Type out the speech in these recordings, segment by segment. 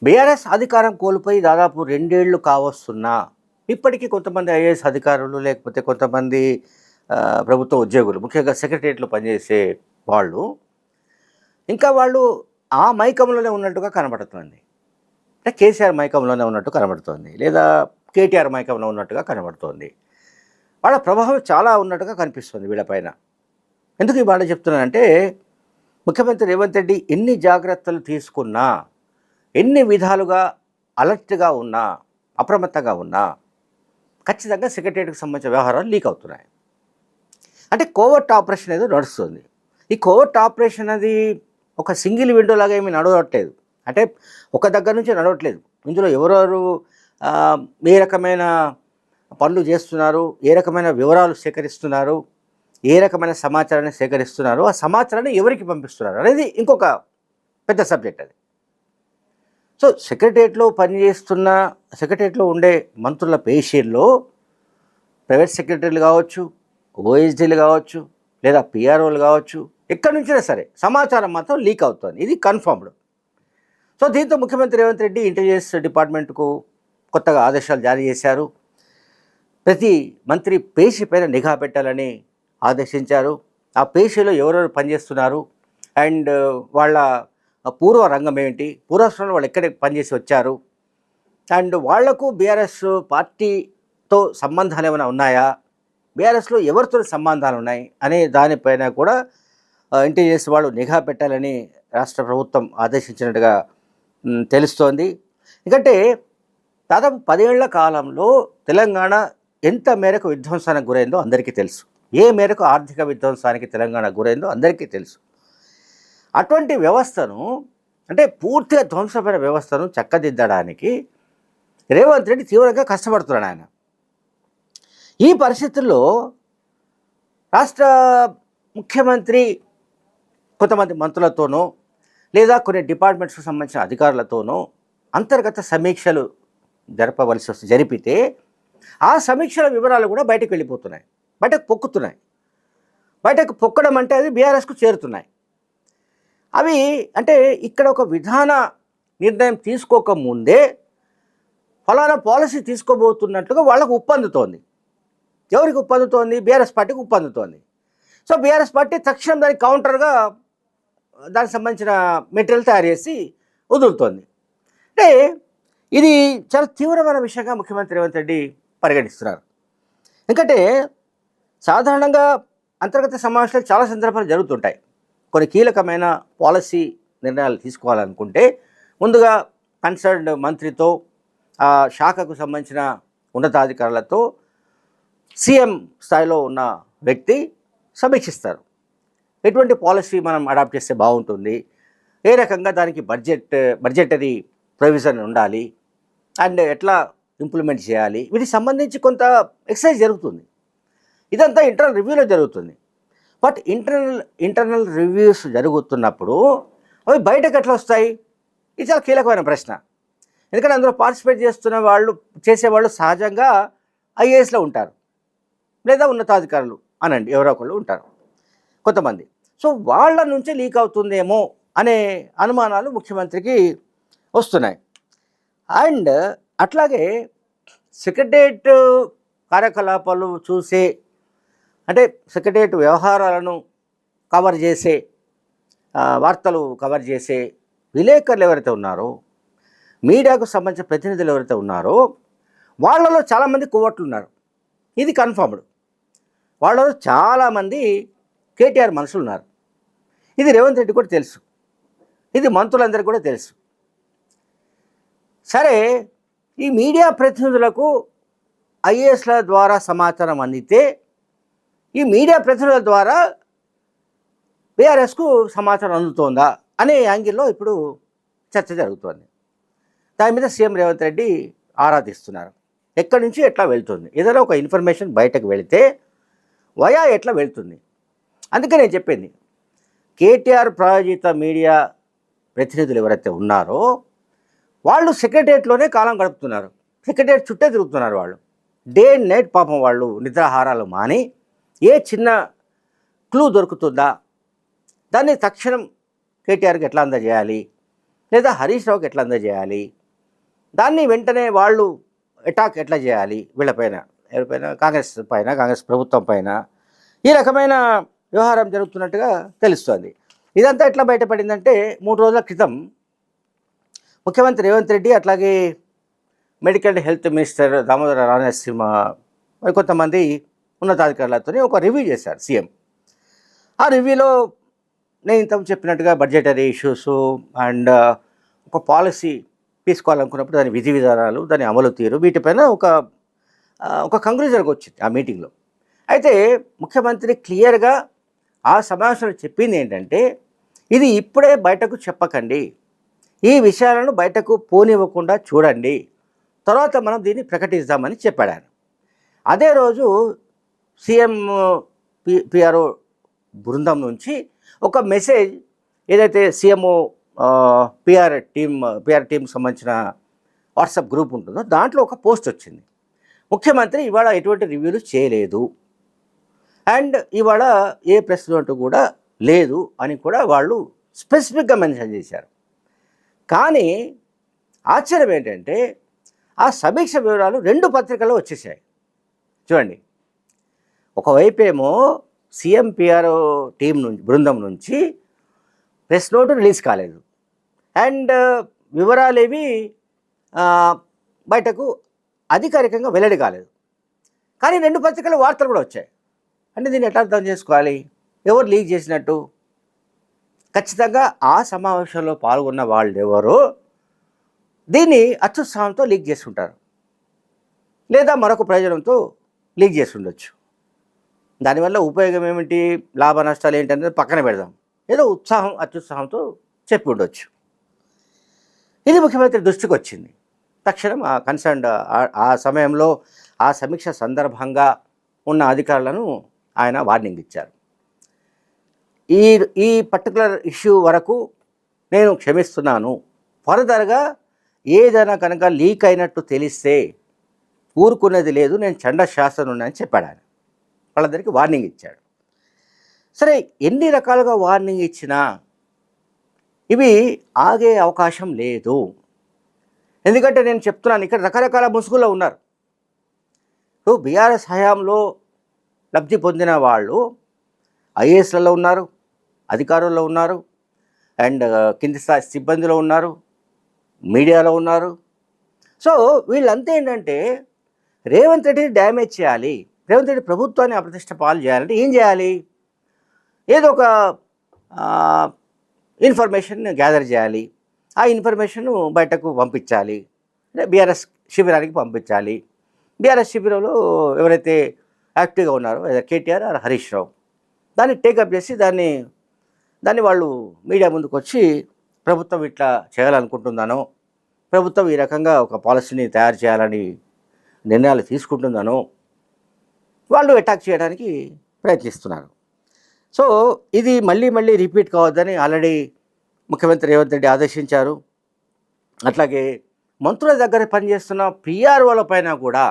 BRS అధికారం కోల్పోయి దాదాపు 2 ఏళ్ళు కావస్తున్నా, ఇప్పటికీ కొంతమంది ఐఏఎస్ అధికారులు లేకపోతే కొంతమంది ప్రభుత్వ ఉద్యోగులు, ముఖ్యంగా సెక్రటరియట్‌లో పనిచేసే వాళ్ళు, ఇంకా వాళ్ళు ఆ మైకంలోనే ఉన్నట్టుగా కనబడుతోంది. అంటే కేసీఆర్ మైకంలోనే ఉన్నట్టు కనబడుతోంది. లేదా కేటీఆర్ మైకంలో ఉన్నట్టుగా కనబడుతోంది. వాళ్ళ ప్రభావం చాలా ఉన్నట్టుగా కనిపిస్తుంది వీళ్ళపైన. ఎందుకు ఈ మాట చెప్తున్నానంటే, ముఖ్యమంత్రి రేవంత్ రెడ్డి ఎన్ని జాగ్రత్తలు తీసుకున్నా, ఎన్ని విధాలుగా అలర్ట్‌గా ఉన్నా, అప్రమత్తంగా ఉన్నా, ఖచ్చితంగా సెక్రటరియట్‌కి సంబంధించిన వ్యవహారాలు లీక్ అవుతున్నాయి. అంటే కోవర్ట్ ఆపరేషన్ ఏదో నడుస్తుంది. ఈ కోవర్ట్ ఆపరేషన్ అది ఒక సింగిల్ విండో లాగా ఏమీ నడవట్లేదు. అంటే ఒక దగ్గర నుంచి నడవట్లేదు. ఇందులో ఎవరెవరు ఏ రకమైన పనులు చేస్తున్నారు, ఏ రకమైన వివరాలు సేకరిస్తున్నారు, ఏ రకమైన సమాచారాన్ని సేకరిస్తున్నారు, ఆ సమాచారాన్ని ఎవరికి పంపిస్తున్నారు అనేది ఇంకొక పెద్ద సబ్జెక్ట్ అది. సో సెక్రటరియట్లో ఉండే మంత్రుల పేషీల్లో ప్రైవేట్ సెక్రటరీలు కావచ్చు, ఓఎస్డీలు కావచ్చు, లేదా పిఆర్ఓలు కావచ్చు, ఎక్కడి నుంచైనా సరే సమాచారం మాత్రం లీక్ అవుతుంది. ఇది కన్ఫర్మ్డ్. సో దీంతో ముఖ్యమంత్రి రేవంత్ రెడ్డి ఇంటెలిజెన్స్ డిపార్ట్మెంట్కు కొత్తగా ఆదేశాలు జారీ చేశారు. ప్రతి మంత్రి పేషీ పైన నిఘా పెట్టాలని ఆదేశించారు. ఆ పేషీలో ఎవరెవరు పనిచేస్తున్నారు అండ్ వాళ్ళ పూర్వ రంగం ఏమిటి, పూర్వస్థానంలో వాళ్ళు ఎక్కడ పనిచేసి వచ్చారు, అండ్ వాళ్లకు బీఆర్ఎస్ పార్టీతో సంబంధాలు ఏమైనా ఉన్నాయా, బీఆర్ఎస్లో ఎవరితో సంబంధాలు ఉన్నాయి అనే దానిపైన కూడా ఇంటెలిజెన్స్ వాళ్ళు నిఘా పెట్టాలని రాష్ట్ర ప్రభుత్వం ఆదేశించినట్టుగా తెలుస్తోంది. ఎందుకంటే దాదాపు 10 ఏళ్ల కాలంలో తెలంగాణ ఎంత మేరకు విధ్వంసానికి గురైందో అందరికీ తెలుసు. ఏ మేరకు ఆర్థిక విధ్వంసానికి తెలంగాణ గురైందో అందరికీ తెలుసు. అటువంటి వ్యవస్థను, అంటే పూర్తిగా ధ్వంసమైన వ్యవస్థను చక్కదిద్దడానికి రేవంత్ రెడ్డి తీవ్రంగా కష్టపడుతున్నాడు ఆయన. ఈ పరిస్థితుల్లో రాష్ట్ర ముఖ్యమంత్రి కొంతమంది మంత్రులతోనో లేదా కొన్ని డిపార్ట్మెంట్స్కి సంబంధించిన అధికారులతోనో అంతర్గత సమీక్షలు జరిపితే ఆ సమీక్షల వివరాలు కూడా బయటకు వెళ్ళిపోతున్నాయి, బయటకు పొక్కుతున్నాయి. బయటకు పొక్కడం అంటే అది బీఆర్ఎస్కు చేరుతున్నాయి. అవి అంటే ఇక్కడ ఒక విధాన నిర్ణయం తీసుకోకముందే ఫలానా పాలసీ తీసుకోబోతున్నట్లుగా వాళ్ళకు ఉప్పందుతోంది. ఎవరికి ఉప్పందుతోంది? బీఆర్ఎస్ పార్టీకి ఉప్పందుతోంది. సో బీఆర్ఎస్ పార్టీ తక్షణం దానికి కౌంటర్గా దానికి సంబంధించిన మెటీరియల్ తయారు చేసి వదులుతోంది. అంటే ఇది చాలా తీవ్రమైన విషయంగా ముఖ్యమంత్రి రేవంత్ రెడ్డి పరిగణిస్తున్నారు. ఎందుకంటే సాధారణంగా అంతర్గత సమావేశాలు చాలా సందర్భాలు జరుగుతుంటాయి. కొన్ని కీలకమైన పాలసీ నిర్ణయాలు తీసుకోవాలనుకుంటే ముందుగా కన్సర్న్డ్ మంత్రితో, ఆ శాఖకు సంబంధించిన ఉన్నతాధికారులతో సీఎం స్థాయిలో ఉన్న వ్యక్తి సమీక్షిస్తారు. ఎటువంటి పాలసీ మనం అడాప్ట్ చేస్తే బాగుంటుంది, ఏ రకంగా దానికి బడ్జెటరీ ప్రొవిజన్ ఉండాలి అండ్ ఎట్లా ఇంప్లిమెంట్ చేయాలి, వీటికి సంబంధించి కొంత ఎక్సర్సైజ్ జరుగుతుంది. ఇదంతా ఇంటర్నల్ రివ్యూలో జరుగుతుంది. బట్ ఇంటర్నల్ రివ్యూస్ జరుగుతున్నప్పుడు అవి బయటకు ఎట్లా వస్తాయి? ఇది చాలా కీలకమైన ప్రశ్న. ఎందుకంటే అందులో పార్టిసిపేట్ చేసేవాళ్ళు సహజంగా ఐఏఎస్లో ఉంటారు, లేదా ఉన్నతాధికారులు అనండి, ఎవరో ఒకళ్ళు ఉంటారు కొంతమంది. సో వాళ్ళ నుంచే లీక్ అవుతుందేమో అనే అనుమానాలు ముఖ్యమంత్రికి వస్తున్నాయి. అండ్ అట్లాగే సెక్రటరియట్ కార్యకలాపాలు చూసే, అంటే సెక్రటరియట్ వ్యవహారాలను కవర్ చేసే, వార్తలు కవర్ చేసే విలేకరులు ఎవరైతే ఉన్నారో, మీడియాకు సంబంధించిన ప్రతినిధులు ఎవరైతే ఉన్నారో వాళ్ళలో చాలామంది కోవట్లు ఉన్నారు. ఇది కన్ఫర్మ్డ్. వాళ్ళలో చాలామంది కేటీఆర్ మనుషులు ఉన్నారు. ఇది రేవంత్ రెడ్డి కూడా తెలుసు, ఇది మంత్రులందరికీ కూడా తెలుసు. సరే, ఈ మీడియా ప్రతినిధులకు ఐఏఎస్ల ద్వారా సమాచారం అందితే ఈ మీడియా ప్రతినిధుల ద్వారా బీఆర్ఎస్కు సమాచారం అందుతోందా అనే యాంగిల్లో ఇప్పుడు చర్చ జరుగుతోంది. దాని మీద సీఎం రేవంత్ రెడ్డి ఆరాధిస్తున్నారు. ఎక్కడి నుంచి ఎట్లా వెళ్తుంది, ఏదైనా ఒక ఇన్ఫర్మేషన్ బయటకు వెళితే వయా ఎట్లా వెళ్తుంది. అందుకే నేను చెప్పింది, కేటీఆర్ ప్రాయోజిత మీడియా ప్రతినిధులు ఎవరైతే ఉన్నారో వాళ్ళు సెక్రటరియట్లోనే కాలం గడుపుతున్నారు, సెక్రటరియట్ చుట్టే తిరుగుతున్నారు. వాళ్ళు డే అండ్ నైట్ పాపం వాళ్ళు నిద్రాహారాలు మాని ఏ చిన్న క్లూ దొరుకుతుందా, దాన్ని తక్షణం కేటీఆర్కి ఎట్లా అందజేయాలి, లేదా హరీష్ రావుకి ఎట్లా అందజేయాలి, దాన్ని వెంటనే వాళ్ళు అటాక్ ఎట్లా చేయాలి వీళ్ళపైన, ఎవరిపైన, కాంగ్రెస్ పైన, కాంగ్రెస్ ప్రభుత్వం పైన, ఈ రకమైన వ్యవహారం జరుగుతున్నట్టుగా తెలుస్తోంది. ఇదంతా ఎట్లా బయటపడిందంటే 3 రోజుల క్రితం ముఖ్యమంత్రి రేవంత్ రెడ్డి, అట్లాగే medical health minister Damodara Rajanarasimha, మరి కొంతమంది ఉన్నతాధికారులతో ఒక రివ్యూ చేశారు సీఎం. ఆ రివ్యూలో నేను ఇంతకు చెప్పినట్టుగా బడ్జెటరీ ఇష్యూస్ అండ్ ఒక పాలసీ తీసుకోవాలనుకున్నప్పుడు దాని విధి విధానాలు, దాని అమలు తీరు, వీటిపైన ఒక కంక్లూజన్కి వచ్చింది ఆ మీటింగ్లో. అయితే ముఖ్యమంత్రి క్లియర్గా ఆ సమావేశంలో చెప్పింది ఏంటంటే, ఇది ఇప్పుడే బయటకు చెప్పకండి, ఈ విషయాలను బయటకు పోనివ్వకుండా చూడండి, తర్వాత మనం దీన్ని ప్రకటిద్దామని చెప్పాడు ఆయన. అదే రోజు సీఎం పిఆర్ఓ బృందం నుంచి ఒక మెసేజ్, ఏదైతే సీఎంఓ పిఆర్ టీంకి సంబంధించిన వాట్సాప్ గ్రూప్ ఉంటుందో దాంట్లో ఒక పోస్ట్ వచ్చింది. ముఖ్యమంత్రి ఇవాళ ఎటువంటి రివ్యూలు చేయలేదు అండ్ ఇవాళ ఏ ప్రెస్ నోట్ కూడా లేదు అని కూడా వాళ్ళు స్పెసిఫిక్గా మెన్షన్ చేశారు. కానీ ఆశ్చర్యం ఏంటంటే ఆ సమీక్ష వివరాలు 2 పత్రికల్లో వచ్చేసాయి. చూడండి, ఒకవైపు ఏమో సీఎం పిఆర్ఓ టీం నుంచి, బృందం నుంచి ప్రెస్ నోటు రిలీజ్ కాలేదు అండ్ వివరాలేవి బయటకు అధికారికంగా వెల్లడి కాలేదు. కానీ 2 పత్రికల వార్తలు కూడా వచ్చాయి. అంటే దీన్ని ఎట్లా అర్థం చేసుకోవాలి? ఎవరు లీక్ చేసినట్టు? ఖచ్చితంగా ఆ సమావేశంలో పాల్గొన్న వాళ్ళు ఎవరో దీన్ని అత్యుత్సాహంతో లీక్ చేస్తుంటారు, లేదా మరొక ప్రయోజనంతో లీక్ చేసి ఉండొచ్చు. దానివల్ల ఉపయోగం ఏమిటి, లాభ నష్టాలు ఏంటనేది పక్కన పెడదాం, ఏదో అత్యుత్సాహంతో చెప్పి ఉండొచ్చు. ఇది ముఖ్యమంత్రి దృష్టికి వచ్చింది. తక్షణం ఆ కన్సర్న్డ్ ఆ సమయంలో ఆ సమీక్ష సందర్భంగా ఉన్న అధికారులను ఆయన వార్నింగ్ ఇచ్చారు. ఈ పర్టికులర్ ఇష్యూ వరకు నేను క్షమిస్తున్నాను, ఫర్దర్గా ఏదైనా కనుక లీక్ అయినట్టు తెలిస్తే ఊరుకునేది లేదు, నేను చండశాసనున్నా అని చెప్పాడు ఆయన. వాళ్ళందరికీ వార్నింగ్ ఇచ్చాడు. సరే, ఎన్ని రకాలుగా వార్నింగ్ ఇచ్చినా ఇవి ఆగే అవకాశం లేదు. ఎందుకంటే నేను చెప్తున్నాను, ఇక్కడ రకరకాల ముసుగులో ఉన్నారు. ఇప్పుడు బీఆర్ఎస్ హయాంలో లబ్ధి పొందిన వాళ్ళు ఐఏఎస్లలో ఉన్నారు, అధికారుల్లో ఉన్నారు, అండ్ కింది స్థాయి సిబ్బందిలో ఉన్నారు, మీడియాలో ఉన్నారు. సో వీళ్ళంతా ఏంటంటే రేవంత్ రెడ్డిని డ్యామేజ్ చేయాలి, రేవంత్ రెడ్డి ప్రభుత్వాన్ని అప్రతిష్ట పాలు చేయాలంటే ఏం చేయాలి? ఏదో ఒక ఇన్ఫర్మేషన్ గ్యాదర్ చేయాలి, ఆ ఇన్ఫర్మేషన్ బయటకు పంపించాలి, బీఆర్ఎస్ శిబిరానికి పంపించాలి. బీఆర్ఎస్ శిబిరంలో ఎవరైతే యాక్టివ్గా ఉన్నారో, కేటీఆర్ ఆర్ హరీష్ రావు, దాన్ని టేకప్ చేసి దాన్ని వాళ్ళు మీడియా ముందుకు వచ్చి ప్రభుత్వం ఇట్లా చేయాలనుకుంటుందానో, ప్రభుత్వం ఈ రకంగా ఒక పాలసీని తయారు చేయాలని నిర్ణయాలు తీసుకుంటుందానో వాళ్ళు అటాక్ చేయడానికి ప్రయత్నిస్తున్నారు. సో ఇది మళ్ళీ రిపీట్ కావద్దని ఆల్రెడీ ముఖ్యమంత్రి రేవంత్ రెడ్డి ఆదేశించారు. అట్లాగే మంత్రుల దగ్గర పనిచేస్తున్న పిఆర్ఓల పైన కూడా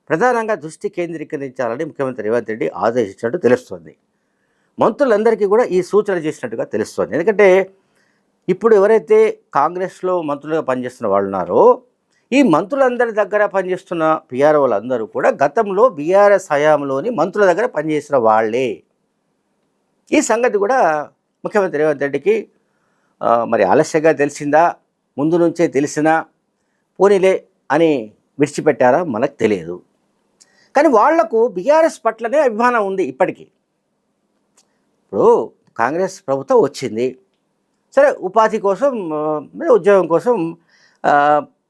ప్రధానంగా దృష్టి కేంద్రీకరించాలని ముఖ్యమంత్రి రేవంత్ రెడ్డి ఆదేశించినట్టు తెలుస్తుంది. మంత్రులందరికీ కూడా ఈ సూచన చేసినట్టుగా తెలుస్తుంది. ఎందుకంటే ఇప్పుడు ఎవరైతే కాంగ్రెస్లో మంత్రులుగా పనిచేస్తున్న వాళ్ళు ఉన్నారో, ఈ మంత్రులందరి దగ్గర పనిచేస్తున్న పిఆర్ఓలందరూ కూడా గతంలో బీఆర్ఎస్ హయాంలోని మంత్రుల దగ్గర పనిచేసిన వాళ్ళే. ఈ సంగతి కూడా ముఖ్యమంత్రి రేవంత్ రెడ్డికి మరి ఆలస్యంగా తెలిసిందా, ముందు నుంచే తెలిసినా పోనీలే అని విడిచిపెట్టారా మనకు తెలియదు. కానీ వాళ్లకు బీఆర్ఎస్ పట్లనే అభిమానం ఉంది ఇప్పటికీ. ఇప్పుడు కాంగ్రెస్ ప్రభుత్వం వచ్చింది, సరే ఉపాధి కోసం, ఉద్యోగం కోసం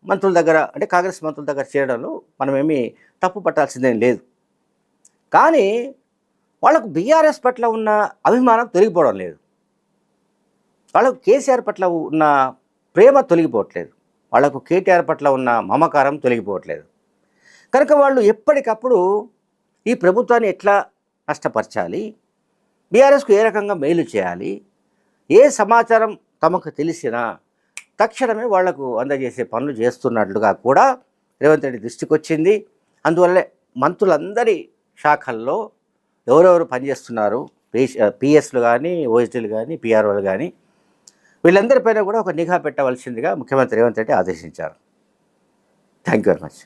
మంత్రుల దగ్గర, అంటే కాంగ్రెస్ మంత్రుల దగ్గర చేరడంలో మనమేమీ తప్పు పట్టాల్సిందేం లేదు. కానీ వాళ్ళకు బీఆర్ఎస్ పట్ల ఉన్న అభిమానం తొలగిపోవడం లేదు, వాళ్ళకు కేసీఆర్ పట్ల ఉన్న ప్రేమ తొలగిపోవట్లేదు, వాళ్లకు కేటీఆర్ పట్ల ఉన్న మమకారం తొలగిపోవట్లేదు. కనుక వాళ్ళు ఎప్పటికప్పుడు ఈ ప్రభుత్వాన్ని ఎట్లా నష్టపరచాలి, బీఆర్ఎస్కు ఏ రకంగా మేలు చేయాలి, ఏ సమాచారం తమకు తెలిసినా తక్షణమే వాళ్లకు అందజేసే పనులు చేస్తున్నట్లుగా కూడా రేవంత్ రెడ్డి దృష్టికి వచ్చింది. అందువల్లే మంత్రులందరి శాఖల్లో ఎవరెవరు పనిచేస్తున్నారు, పిఎస్లు కానీ, ఓఎస్డీలు కానీ, పిఆర్ఓలు కానీ, వీళ్ళందరిపైన కూడా ఒక నిఘా పెట్టవలసిందిగా ముఖ్యమంత్రి రేవంత్ రెడ్డి ఆదేశించారు. Thank you very much.